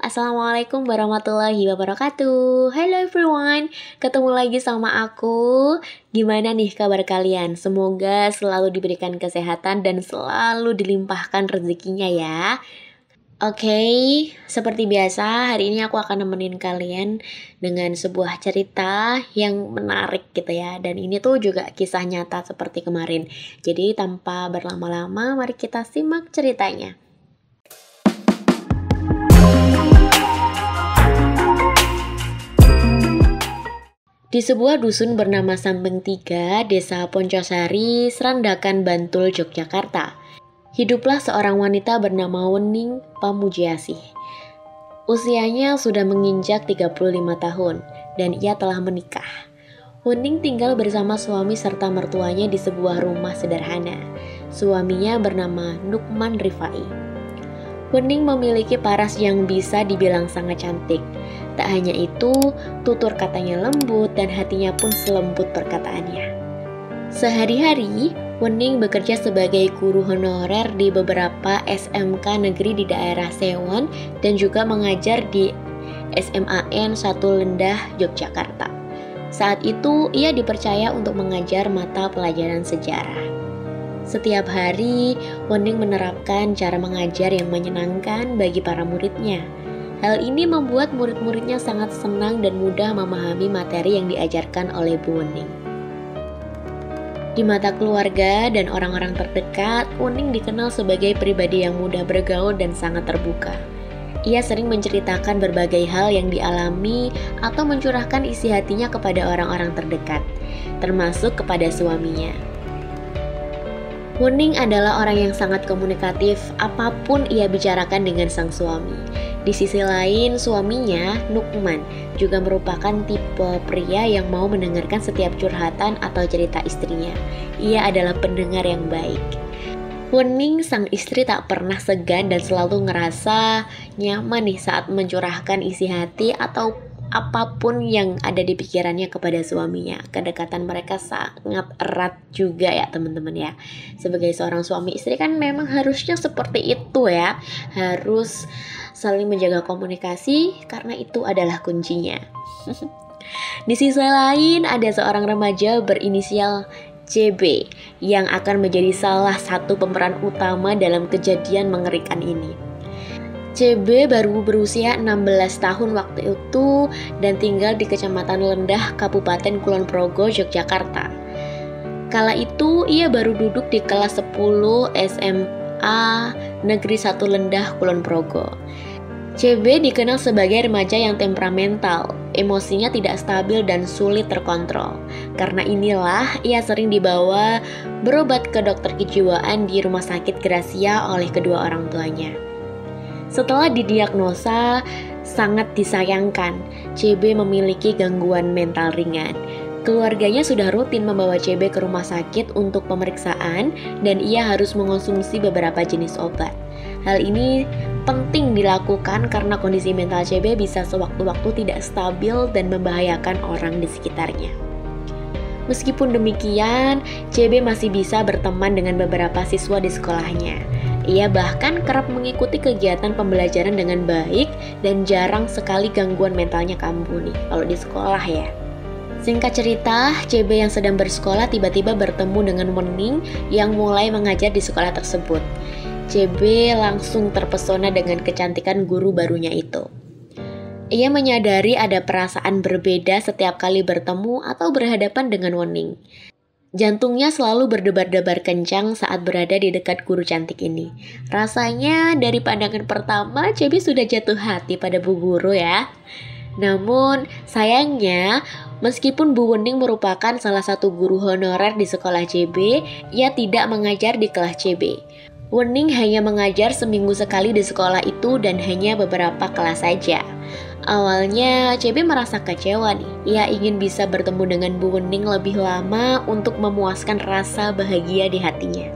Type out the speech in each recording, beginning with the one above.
Assalamualaikum warahmatullahi wabarakatuh. Hello everyone, ketemu lagi sama aku. Gimana nih kabar kalian? Semoga selalu diberikan kesehatan dan selalu dilimpahkan rezekinya ya. Oke, seperti biasa hari ini aku akan nemenin kalian dengan sebuah cerita yang menarik gitu ya. Dan ini tuh juga kisah nyata seperti kemarin. Jadi tanpa berlama-lama, mari kita simak ceritanya. Di sebuah dusun bernama Sambeng Tiga, Desa Poncosari, Srandakan, Bantul, Yogyakarta, hiduplah seorang wanita bernama Wening Pamujiasih. Usianya sudah menginjak 35 tahun dan ia telah menikah. Wening tinggal bersama suami serta mertuanya di sebuah rumah sederhana. Suaminya bernama Nukman Rifai. Wening memiliki paras yang bisa dibilang sangat cantik. Tak hanya itu, tutur katanya lembut dan hatinya pun selembut perkataannya. Sehari-hari, Wening bekerja sebagai guru honorer di beberapa SMK negeri di daerah Sewon dan juga mengajar di SMAN 1 Lendah, Yogyakarta. Saat itu, ia dipercaya untuk mengajar mata pelajaran sejarah. Setiap hari, Wening menerapkan cara mengajar yang menyenangkan bagi para muridnya. Hal ini membuat murid-muridnya sangat senang dan mudah memahami materi yang diajarkan oleh Bu Wening. Di mata keluarga dan orang-orang terdekat, Wening dikenal sebagai pribadi yang mudah bergaul dan sangat terbuka. Ia sering menceritakan berbagai hal yang dialami atau mencurahkan isi hatinya kepada orang-orang terdekat, termasuk kepada suaminya. Wening adalah orang yang sangat komunikatif, apapun ia bicarakan dengan sang suami. Di sisi lain, suaminya, Nukman, juga merupakan tipe pria yang mau mendengarkan setiap curhatan atau cerita istrinya. Ia adalah pendengar yang baik. Wening, sang istri, tak pernah segan dan selalu ngerasa nyaman nih saat mencurahkan isi hati atau apapun yang ada di pikirannya kepada suaminya. Kedekatan mereka sangat erat juga ya teman-teman ya. Sebagai seorang suami istri kan memang harusnya seperti itu ya. Harus saling menjaga komunikasi karena itu adalah kuncinya. Di sisi lain ada seorang remaja berinisial CB yang akan menjadi salah satu pemeran utama dalam kejadian mengerikan ini. CB baru berusia 16 tahun waktu itu dan tinggal di Kecamatan Lendah, Kabupaten Kulon Progo, Yogyakarta. Kala itu ia baru duduk di kelas 10 SMA Negeri 1 Lendah, Kulon Progo. CB dikenal sebagai remaja yang temperamental, emosinya tidak stabil dan sulit terkontrol. Karena inilah ia sering dibawa berobat ke dokter kejiwaan di Rumah Sakit Gracia oleh kedua orang tuanya. Setelah didiagnosa sangat disayangkan, CB memiliki gangguan mental ringan. Keluarganya sudah rutin membawa CB ke rumah sakit untuk pemeriksaan dan ia harus mengonsumsi beberapa jenis obat. Hal ini penting dilakukan karena kondisi mental CB bisa sewaktu-waktu tidak stabil dan membahayakan orang di sekitarnya. Meskipun demikian, CB masih bisa berteman dengan beberapa siswa di sekolahnya. Ia bahkan kerap mengikuti kegiatan pembelajaran dengan baik dan jarang sekali gangguan mentalnya kambuh nih kalau di sekolah ya. Singkat cerita, CB yang sedang bersekolah tiba-tiba bertemu dengan Wening yang mulai mengajar di sekolah tersebut. CB langsung terpesona dengan kecantikan guru barunya itu. Ia menyadari ada perasaan berbeda setiap kali bertemu atau berhadapan dengan Wening. Jantungnya selalu berdebar-debar kencang saat berada di dekat guru cantik ini. Rasanya dari pandangan pertama CB sudah jatuh hati pada Bu Guru ya. Namun sayangnya meskipun Bu Wening merupakan salah satu guru honorer di sekolah CB, ia tidak mengajar di kelas CB. Wening hanya mengajar seminggu sekali di sekolah itu dan hanya beberapa kelas saja. Awalnya CB merasa kecewa nih. Ia ingin bisa bertemu dengan Bu Wening lebih lama untuk memuaskan rasa bahagia di hatinya.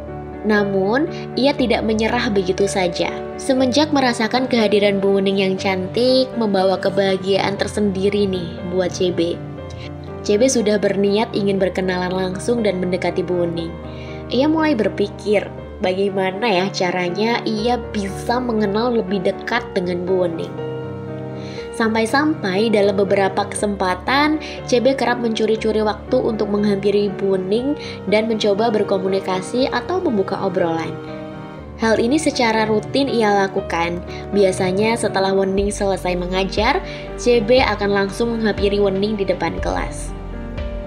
Namun, ia tidak menyerah begitu saja. Semenjak merasakan kehadiran Bu Wening yang cantik, membawa kebahagiaan tersendiri nih buat CB. CB sudah berniat ingin berkenalan langsung dan mendekati Bu Wening. Ia mulai berpikir, bagaimana ya caranya ia bisa mengenal lebih dekat dengan Bu Wening. Sampai-sampai dalam beberapa kesempatan, CB kerap mencuri-curi waktu untuk menghampiri Bu Wening dan mencoba berkomunikasi atau membuka obrolan. Hal ini secara rutin ia lakukan. Biasanya setelah Wening selesai mengajar, CB akan langsung menghampiri Wening di depan kelas.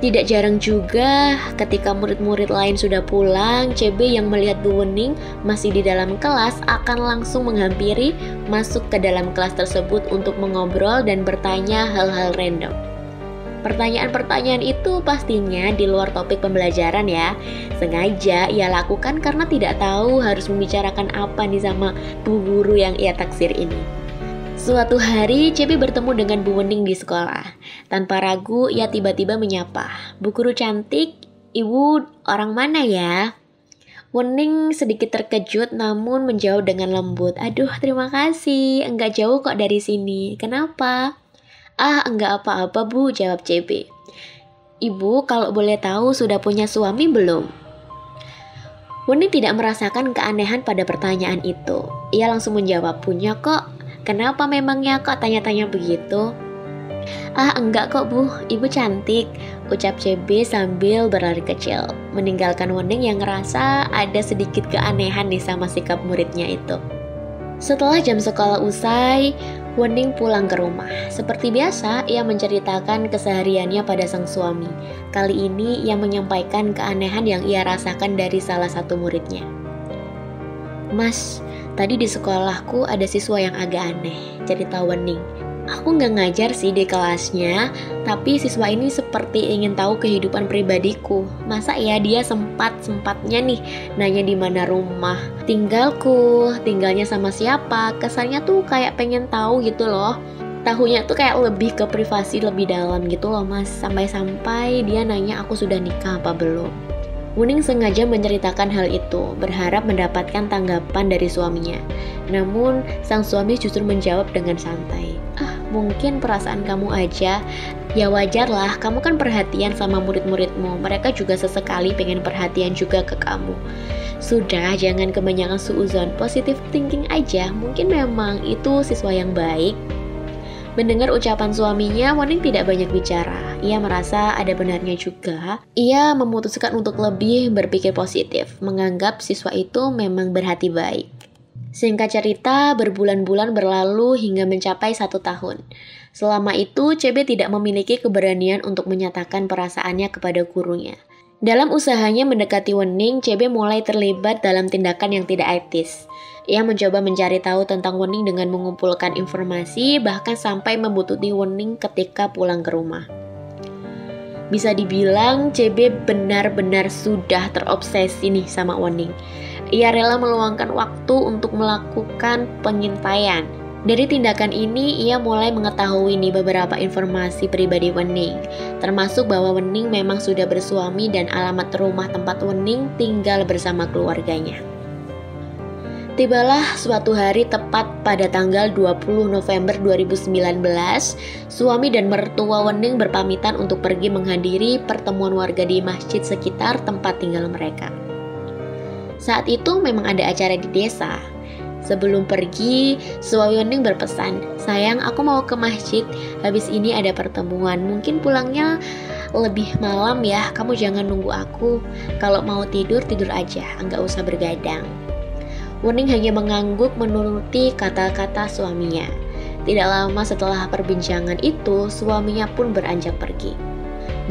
Tidak jarang juga ketika murid-murid lain sudah pulang, CB yang melihat Bu Wening masih di dalam kelas akan langsung menghampiri, masuk ke dalam kelas tersebut untuk mengobrol dan bertanya hal-hal random. Pertanyaan-pertanyaan itu pastinya di luar topik pembelajaran ya. Sengaja ia lakukan karena tidak tahu harus membicarakan apa nih sama bu guru yang ia taksir ini. Suatu hari, CB bertemu dengan Bu Wening di sekolah. Tanpa ragu, ia tiba-tiba menyapa, "Bu guru cantik, ibu orang mana ya?" Wening sedikit terkejut namun menjawab dengan lembut, "Aduh, terima kasih, enggak jauh kok dari sini. Kenapa?" "Ah, enggak apa-apa Bu," jawab CB. "Ibu kalau boleh tahu sudah punya suami belum?" Wening tidak merasakan keanehan pada pertanyaan itu. Ia langsung menjawab, "Punya kok." "Kenapa memangnya kok tanya-tanya begitu?" "Ah, enggak kok Bu, ibu cantik," ucap CB sambil berlari kecil, meninggalkan Wening yang ngerasa ada sedikit keanehan nih sama sikap muridnya itu. Setelah jam sekolah usai, Wening pulang ke rumah. Seperti biasa, ia menceritakan kesehariannya pada sang suami. Kali ini ia menyampaikan keanehan yang ia rasakan dari salah satu muridnya. "Mas, tadi di sekolahku ada siswa yang agak aneh," cerita Wening. "Aku nggak ngajar sih di kelasnya, tapi siswa ini seperti ingin tahu kehidupan pribadiku. Masa ya dia sempat-sempatnya nih nanya di mana rumah tinggalku, tinggalnya sama siapa. Kesannya tuh kayak pengen tahu gitu loh. Tahunya tuh kayak lebih ke privasi lebih dalam gitu loh mas. Sampai-sampai dia nanya aku sudah nikah apa belum." Wening sengaja menceritakan hal itu, berharap mendapatkan tanggapan dari suaminya. Namun, sang suami justru menjawab dengan santai, "Ah, mungkin perasaan kamu aja. Ya wajarlah, kamu kan perhatian sama murid-muridmu. Mereka juga sesekali pengen perhatian juga ke kamu. Sudah, jangan kebanyakan suuzon, positive thinking aja. Mungkin memang itu siswa yang baik." Mendengar ucapan suaminya, Wening tidak banyak bicara. Ia merasa ada benarnya juga. Ia memutuskan untuk lebih berpikir positif, menganggap siswa itu memang berhati baik. Singkat cerita, berbulan-bulan berlalu hingga mencapai 1 tahun. Selama itu, CB tidak memiliki keberanian untuk menyatakan perasaannya kepada gurunya. Dalam usahanya mendekati Wening, CB mulai terlibat dalam tindakan yang tidak etis. Ia mencoba mencari tahu tentang Wening dengan mengumpulkan informasi, bahkan sampai membutuhkan Wening ketika pulang ke rumah. Bisa dibilang CB benar-benar sudah terobsesi nih sama Wening. Ia rela meluangkan waktu untuk melakukan pengintaian. Dari tindakan ini, ia mulai mengetahui nih beberapa informasi pribadi Wening, termasuk bahwa Wening memang sudah bersuami dan alamat rumah tempat Wening tinggal bersama keluarganya. Tibalah suatu hari tepat pada tanggal 20 November 2019, suami dan mertua Wening berpamitan untuk pergi menghadiri pertemuan warga di masjid sekitar tempat tinggal mereka. Saat itu memang ada acara di desa. Sebelum pergi, suami Wening berpesan, "Sayang, aku mau ke masjid, habis ini ada pertemuan, mungkin pulangnya lebih malam ya, kamu jangan nunggu aku. Kalau mau tidur, tidur aja, nggak usah bergadang." Wening hanya mengangguk menuruti kata-kata suaminya. Tidak lama setelah perbincangan itu, suaminya pun beranjak pergi.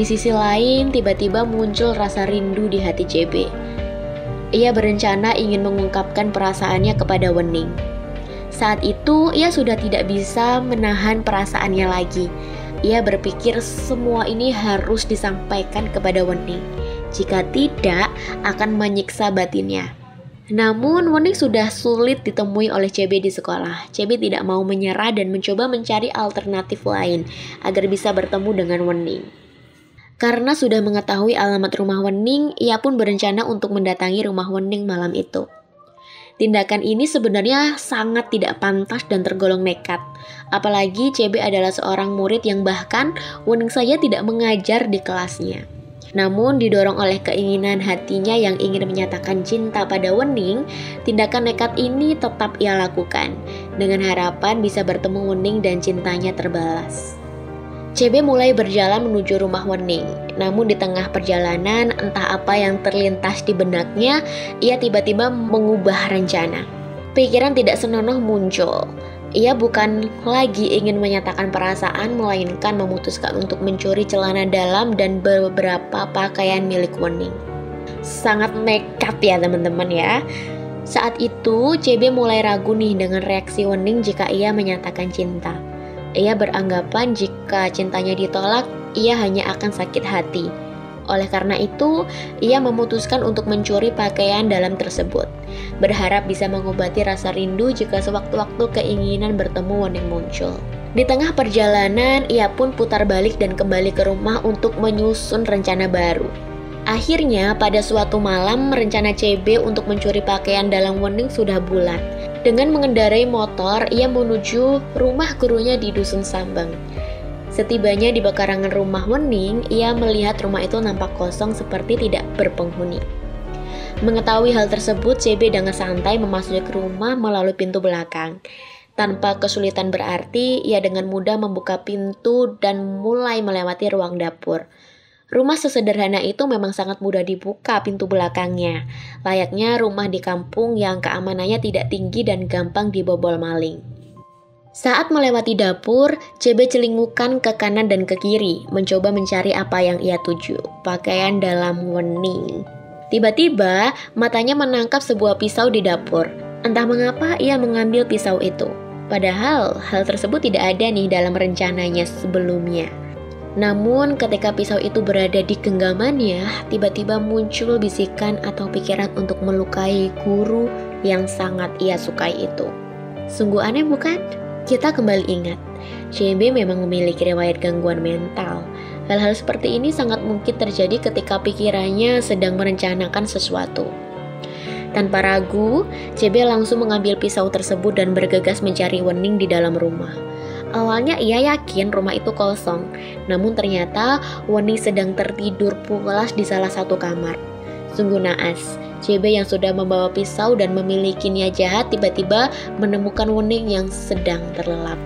Di sisi lain, tiba-tiba muncul rasa rindu di hati CB. Ia berencana ingin mengungkapkan perasaannya kepada Wening. Saat itu, ia sudah tidak bisa menahan perasaannya lagi. Ia berpikir semua ini harus disampaikan kepada Wening. Jika tidak, akan menyiksa batinnya. Namun, Wening sudah sulit ditemui oleh CB di sekolah. CB tidak mau menyerah dan mencoba mencari alternatif lain agar bisa bertemu dengan Wening. Karena sudah mengetahui alamat rumah Wening, ia pun berencana untuk mendatangi rumah Wening malam itu. Tindakan ini sebenarnya sangat tidak pantas dan tergolong nekat. Apalagi CB adalah seorang murid yang bahkan Wening saja tidak mengajar di kelasnya. Namun didorong oleh keinginan hatinya yang ingin menyatakan cinta pada Wening, tindakan nekat ini tetap ia lakukan, dengan harapan bisa bertemu Wening dan cintanya terbalas. CB mulai berjalan menuju rumah Wening, namun di tengah perjalanan entah apa yang terlintas di benaknya, ia tiba-tiba mengubah rencana. Pikiran tidak senonoh muncul. Ia bukan lagi ingin menyatakan perasaan, melainkan memutuskan untuk mencuri celana dalam dan beberapa pakaian milik Wening. Sangat nekat ya teman-teman ya. Saat itu CB mulai ragu nih dengan reaksi Wening jika ia menyatakan cinta. Ia beranggapan jika cintanya ditolak, ia hanya akan sakit hati. Oleh karena itu, ia memutuskan untuk mencuri pakaian dalam tersebut, berharap bisa mengobati rasa rindu jika sewaktu-waktu keinginan bertemu Wening muncul. Di tengah perjalanan, ia pun putar balik dan kembali ke rumah untuk menyusun rencana baru. Akhirnya, pada suatu malam, rencana CB untuk mencuri pakaian dalam Wening sudah bulat. Dengan mengendarai motor, ia menuju rumah gurunya di Dusun Sambang. Setibanya di bakarangan rumah Wening, ia melihat rumah itu nampak kosong seperti tidak berpenghuni. Mengetahui hal tersebut, CB dengan santai memasuki rumah melalui pintu belakang. Tanpa kesulitan berarti, ia dengan mudah membuka pintu dan mulai melewati ruang dapur. Rumah sesederhana itu memang sangat mudah dibuka pintu belakangnya, layaknya rumah di kampung yang keamanannya tidak tinggi dan gampang dibobol maling. Saat melewati dapur, CB celingukan ke kanan dan ke kiri, mencoba mencari apa yang ia tuju, pakaian dalam Wening. Tiba-tiba, matanya menangkap sebuah pisau di dapur. Entah mengapa ia mengambil pisau itu. Padahal, hal tersebut tidak ada nih dalam rencananya sebelumnya. Namun, ketika pisau itu berada di genggamannya, tiba-tiba muncul bisikan atau pikiran untuk melukai guru yang sangat ia sukai itu. Sungguh aneh bukan? Kita kembali ingat, CB memang memiliki riwayat gangguan mental. Hal-hal seperti ini sangat mungkin terjadi ketika pikirannya sedang merencanakan sesuatu. Tanpa ragu, CB langsung mengambil pisau tersebut dan bergegas mencari Wening di dalam rumah. Awalnya ia yakin rumah itu kosong, namun ternyata Wening sedang tertidur pulas di salah satu kamar. Sungguh naas, CB yang sudah membawa pisau dan memiliki niat jahat tiba-tiba menemukan Wening yang sedang terlelap.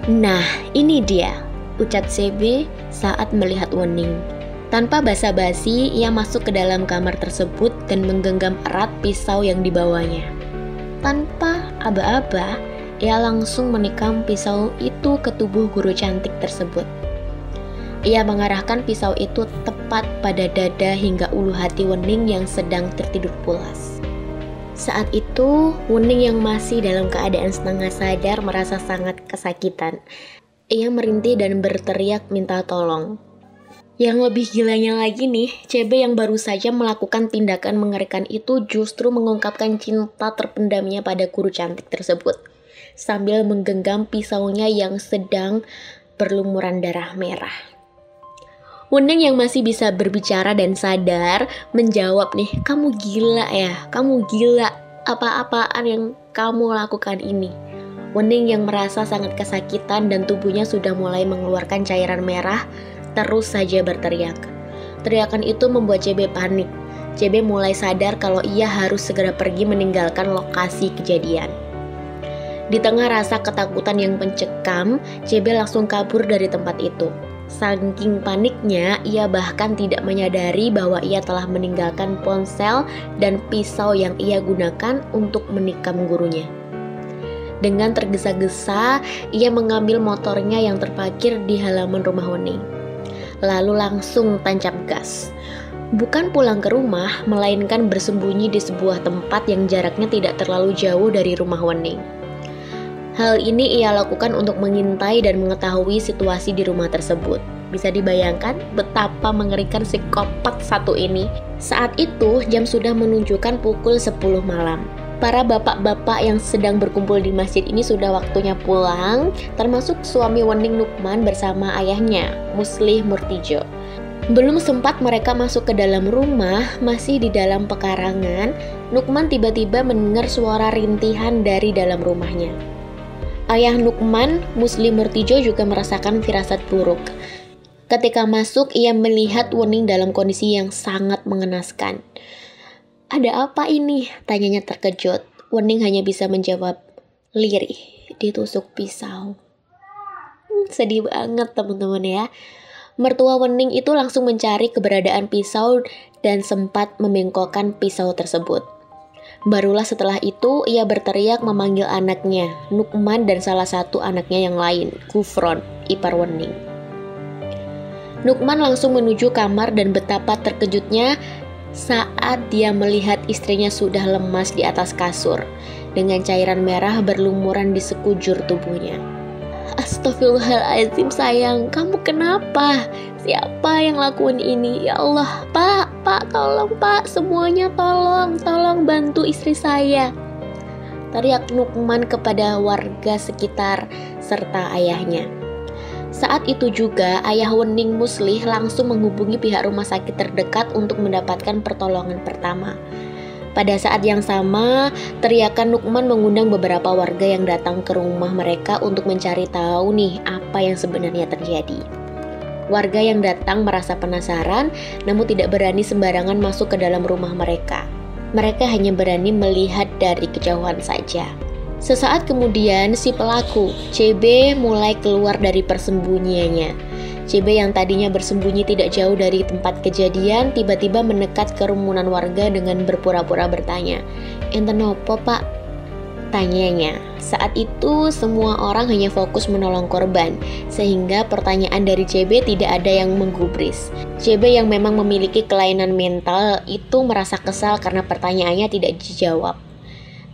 Nah, ini dia, ucap CB saat melihat Wening. Tanpa basa-basi, ia masuk ke dalam kamar tersebut dan menggenggam erat pisau yang dibawanya. Tanpa aba-aba, ia langsung menikam pisau itu ke tubuh guru cantik tersebut. Ia mengarahkan pisau itu tepat pada dada hingga ulu hati Wening yang sedang tertidur pulas. Saat itu, Wening yang masih dalam keadaan setengah sadar merasa sangat kesakitan. Ia merintih dan berteriak minta tolong. Yang lebih gilanya lagi nih, CB yang baru saja melakukan tindakan mengerikan itu justru mengungkapkan cinta terpendamnya pada guru cantik tersebut, sambil menggenggam pisaunya yang sedang berlumuran darah merah. Wening yang masih bisa berbicara dan sadar menjawab nih, "Kamu gila ya, kamu gila, apa-apaan yang kamu lakukan ini?" Wening yang merasa sangat kesakitan dan tubuhnya sudah mulai mengeluarkan cairan merah, terus saja berteriak. Teriakan itu membuat CB panik. CB mulai sadar kalau ia harus segera pergi meninggalkan lokasi kejadian. Di tengah rasa ketakutan yang mencekam, CB langsung kabur dari tempat itu. Saking paniknya, ia bahkan tidak menyadari bahwa ia telah meninggalkan ponsel dan pisau yang ia gunakan untuk menikam gurunya. Dengan tergesa-gesa, ia mengambil motornya yang terparkir di halaman rumah Wening. Lalu langsung tancap gas. Bukan pulang ke rumah, melainkan bersembunyi di sebuah tempat yang jaraknya tidak terlalu jauh dari rumah Wening. Hal ini ia lakukan untuk mengintai dan mengetahui situasi di rumah tersebut. Bisa dibayangkan betapa mengerikan psikopat satu ini. Saat itu jam sudah menunjukkan pukul 10 malam. Para bapak-bapak yang sedang berkumpul di masjid ini sudah waktunya pulang, termasuk suami Wening Nukman bersama ayahnya, Muslih Murtijo. Belum sempat mereka masuk ke dalam rumah, masih di dalam pekarangan, Nukman tiba-tiba mendengar suara rintihan dari dalam rumahnya. Ayah Nukman, Muslih Murtijo juga merasakan firasat buruk. Ketika masuk, ia melihat Wening dalam kondisi yang sangat mengenaskan. "Ada apa ini?" tanyanya terkejut. Wening hanya bisa menjawab, "Lirih, ditusuk pisau." Sedih banget teman-teman ya. Mertua Wening itu langsung mencari keberadaan pisau dan sempat membengkokkan pisau tersebut. Barulah setelah itu ia berteriak memanggil anaknya, Nukman, dan salah satu anaknya yang lain, Gufron, ipar Wening. Nukman langsung menuju kamar dan betapa terkejutnya saat dia melihat istrinya sudah lemas di atas kasur dengan cairan merah berlumuran di sekujur tubuhnya. "Astagfirullahaladzim sayang, kamu kenapa? Siapa yang lakuin ini? Ya Allah, Pak, tolong Pak, semuanya tolong bantu istri saya," teriak Nukman kepada warga sekitar serta ayahnya. Saat itu juga ayah Wening Muslih langsung menghubungi pihak rumah sakit terdekat untuk mendapatkan pertolongan pertama. Pada saat yang sama, teriakan Nukman mengundang beberapa warga yang datang ke rumah mereka untuk mencari tahu nih apa yang sebenarnya terjadi. Warga yang datang merasa penasaran, namun tidak berani sembarangan masuk ke dalam rumah mereka. Mereka hanya berani melihat dari kejauhan saja. Sesaat kemudian, si pelaku, CB, mulai keluar dari persembunyiannya. CB yang tadinya bersembunyi tidak jauh dari tempat kejadian, tiba-tiba mendekat ke kerumunan warga dengan berpura-pura bertanya, "Enten opo Pak?" tanyanya. Saat itu semua orang hanya fokus menolong korban, sehingga pertanyaan dari CB tidak ada yang menggubris. CB yang memang memiliki kelainan mental itu merasa kesal karena pertanyaannya tidak dijawab.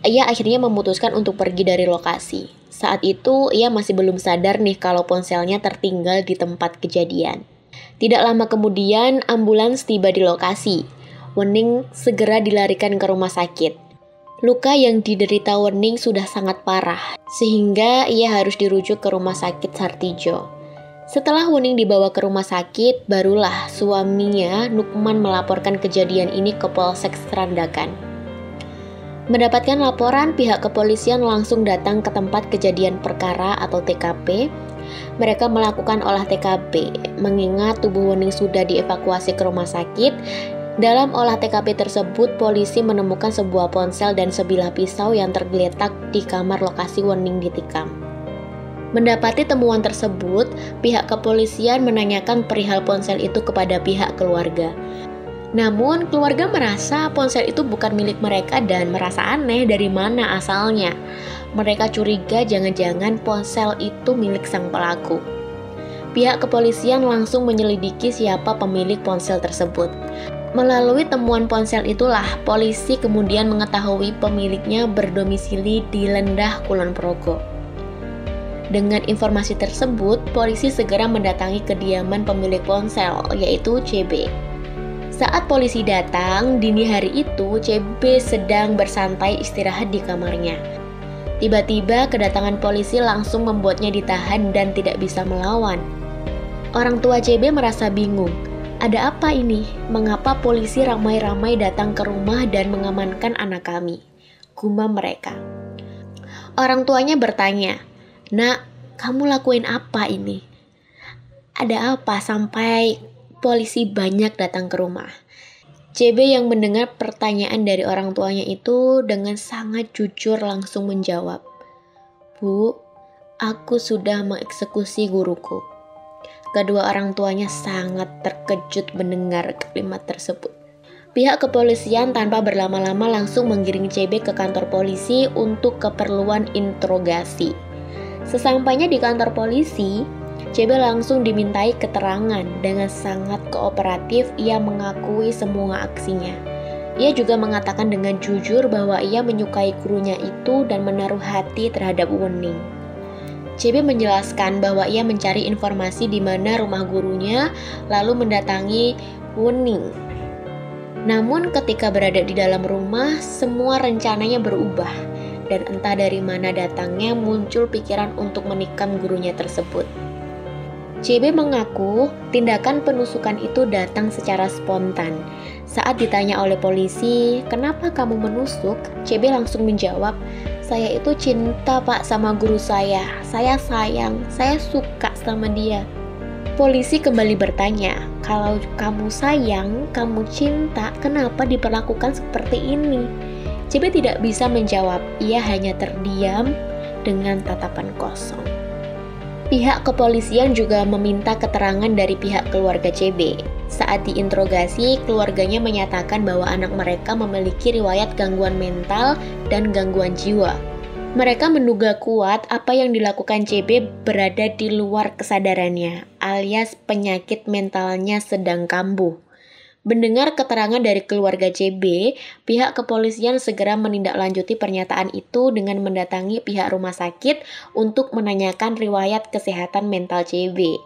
Ia akhirnya memutuskan untuk pergi dari lokasi. Saat itu ia masih belum sadar nih kalau ponselnya tertinggal di tempat kejadian. Tidak lama kemudian ambulans tiba di lokasi. Wening segera dilarikan ke rumah sakit. Luka yang diderita Wening sudah sangat parah, sehingga ia harus dirujuk ke rumah sakit Sartijo. Setelah Wening dibawa ke rumah sakit, barulah suaminya Nukman melaporkan kejadian ini ke Polsek Serandakan. Mendapatkan laporan, pihak kepolisian langsung datang ke tempat kejadian perkara atau TKP. Mereka melakukan olah TKP, mengingat tubuh Wening sudah dievakuasi ke rumah sakit. Dalam olah TKP tersebut, polisi menemukan sebuah ponsel dan sebilah pisau yang tergeletak di kamar lokasi Wening ditikam. Mendapati temuan tersebut, pihak kepolisian menanyakan perihal ponsel itu kepada pihak keluarga. Namun, keluarga merasa ponsel itu bukan milik mereka dan merasa aneh dari mana asalnya. Mereka curiga jangan-jangan ponsel itu milik sang pelaku. Pihak kepolisian langsung menyelidiki siapa pemilik ponsel tersebut. Melalui temuan ponsel itulah, polisi kemudian mengetahui pemiliknya berdomisili di Lendah, Kulon Progo. Dengan informasi tersebut, polisi segera mendatangi kediaman pemilik ponsel, yaitu CB. Saat polisi datang, dini hari itu CB sedang bersantai istirahat di kamarnya. Tiba-tiba kedatangan polisi langsung membuatnya ditahan dan tidak bisa melawan. Orang tua CB merasa bingung. Ada apa ini? Mengapa polisi ramai-ramai datang ke rumah dan mengamankan anak kami? Gumam mereka. Orang tuanya bertanya, "Nak, kamu lakuin apa ini? Ada apa sampai polisi banyak datang ke rumah?" CB yang mendengar pertanyaan dari orang tuanya itu dengan sangat jujur langsung menjawab, "Bu, aku sudah mengeksekusi guruku." Kedua orang tuanya sangat terkejut mendengar kalimat tersebut. Pihak kepolisian tanpa berlama-lama langsung menggiring CB ke kantor polisi untuk keperluan interogasi. Sesampainya di kantor polisi, CB langsung dimintai keterangan. Dengan sangat kooperatif, ia mengakui semua aksinya. Ia juga mengatakan dengan jujur bahwa ia menyukai gurunya itu dan menaruh hati terhadap Wening. CB menjelaskan bahwa ia mencari informasi di mana rumah gurunya, lalu mendatangi Wening. Namun ketika berada di dalam rumah, semua rencananya berubah. Dan entah dari mana datangnya muncul pikiran untuk menikam gurunya tersebut. CB mengaku tindakan penusukan itu datang secara spontan. Saat ditanya oleh polisi, "Kenapa kamu menusuk?" CB langsung menjawab, "Saya itu cinta Pak sama guru saya sayang, saya suka sama dia." Polisi kembali bertanya, kalau kamu sayang, kamu cinta, kenapa diperlakukan seperti ini? JB tidak bisa menjawab, ia hanya terdiam dengan tatapan kosong. Pihak kepolisian juga meminta keterangan dari pihak keluarga CB. Saat diinterogasi, keluarganya menyatakan bahwa anak mereka memiliki riwayat gangguan mental dan gangguan jiwa. Mereka menduga kuat apa yang dilakukan CB berada di luar kesadarannya, alias penyakit mentalnya sedang kambuh. Mendengar keterangan dari keluarga CB, pihak kepolisian segera menindaklanjuti pernyataan itu dengan mendatangi pihak rumah sakit untuk menanyakan riwayat kesehatan mental CB.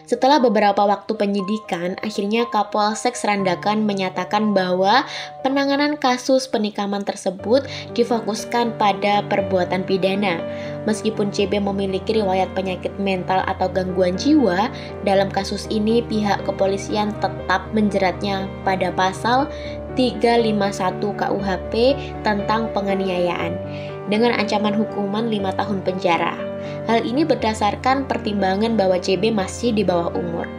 Setelah beberapa waktu penyidikan, akhirnya Kapolsek Serandakan menyatakan bahwa penanganan kasus penikaman tersebut difokuskan pada perbuatan pidana. Meskipun CB memiliki riwayat penyakit mental atau gangguan jiwa, dalam kasus ini pihak kepolisian tetap menjeratnya pada pasal 351 KUHP tentang penganiayaan dengan ancaman hukuman 5 tahun penjara. Hal ini berdasarkan pertimbangan bahwa CB masih di bawah umur.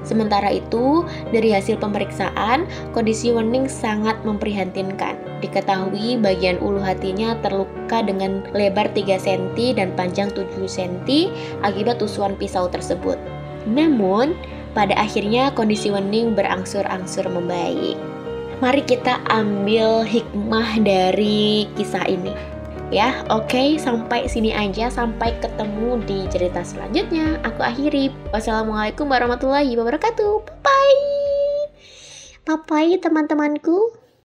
Sementara itu, dari hasil pemeriksaan, kondisi Wening sangat memprihatinkan. Diketahui bagian ulu hatinya terluka dengan lebar 3 cm dan panjang 7 cm akibat tusukan pisau tersebut. Namun, pada akhirnya kondisi Wening berangsur-angsur membaik. Mari kita ambil hikmah dari kisah ini. Ya, oke, sampai sini aja. Sampai ketemu di cerita selanjutnya. Aku akhiri. Wassalamualaikum warahmatullahi wabarakatuh. Bye-bye. Bye-bye teman-temanku.